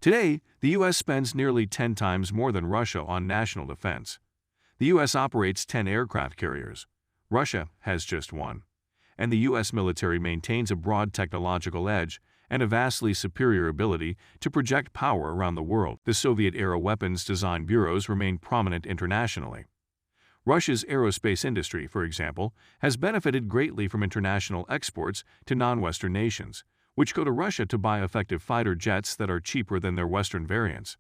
Today, the U.S. spends nearly 10 times more than Russia on national defense. The U.S. operates 10 aircraft carriers. Russia has just one. And the U.S. military maintains a broad technological edge and a vastly superior ability to project power around the world. The Soviet-era weapons design bureaus remain prominent internationally. Russia's aerospace industry, for example, has benefited greatly from international exports to non-Western nations, which go to Russia to buy effective fighter jets that are cheaper than their Western variants.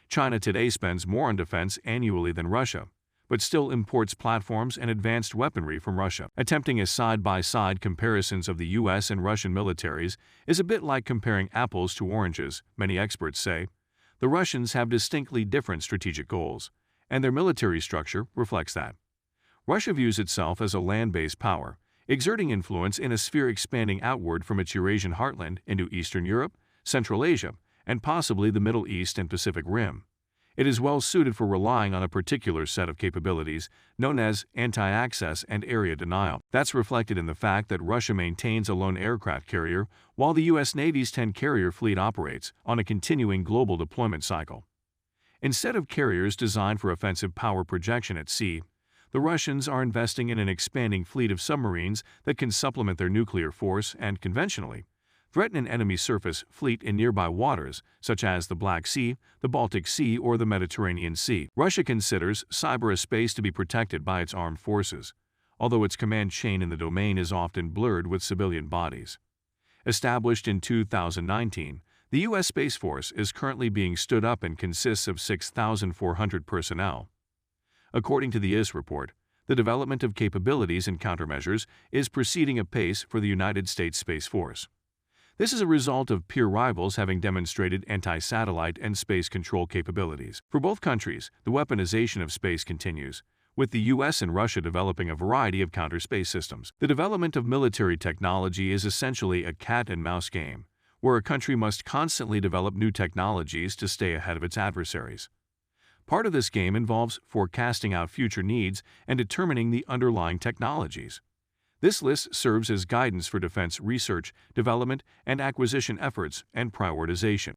China today spends more on defense annually than Russia, but still imports platforms and advanced weaponry from Russia. Attempting a side-by-side comparisons of the U.S. and Russian militaries is a bit like comparing apples to oranges, many experts say. The Russians have distinctly different strategic goals, and their military structure reflects that. Russia views itself as a land-based power, exerting influence in a sphere expanding outward from its Eurasian heartland into Eastern Europe, Central Asia, and possibly the Middle East and Pacific Rim. It is well suited for relying on a particular set of capabilities known as anti-access and area denial. That's reflected in the fact that Russia maintains a lone aircraft carrier while the U.S. Navy's 10-carrier fleet operates on a continuing global deployment cycle. Instead of carriers designed for offensive power projection at sea, the Russians are investing in an expanding fleet of submarines that can supplement their nuclear force and, conventionally, threaten an enemy surface fleet in nearby waters, such as the Black Sea, the Baltic Sea, or the Mediterranean Sea. Russia considers cyberspace to be protected by its armed forces, although its command chain in the domain is often blurred with civilian bodies. Established in 2019, the U.S. Space Force is currently being stood up and consists of 6,400 personnel. According to the IS report, the development of capabilities and countermeasures is proceeding apace for the United States Space Force. This is a result of peer rivals having demonstrated anti-satellite and space control capabilities. For both countries, the weaponization of space continues, with the U.S. and Russia developing a variety of counter-space systems. The development of military technology is essentially a cat-and-mouse game, where a country must constantly develop new technologies to stay ahead of its adversaries. Part of this game involves forecasting out future needs and determining the underlying technologies. This list serves as guidance for defense research, development, and acquisition efforts and prioritization.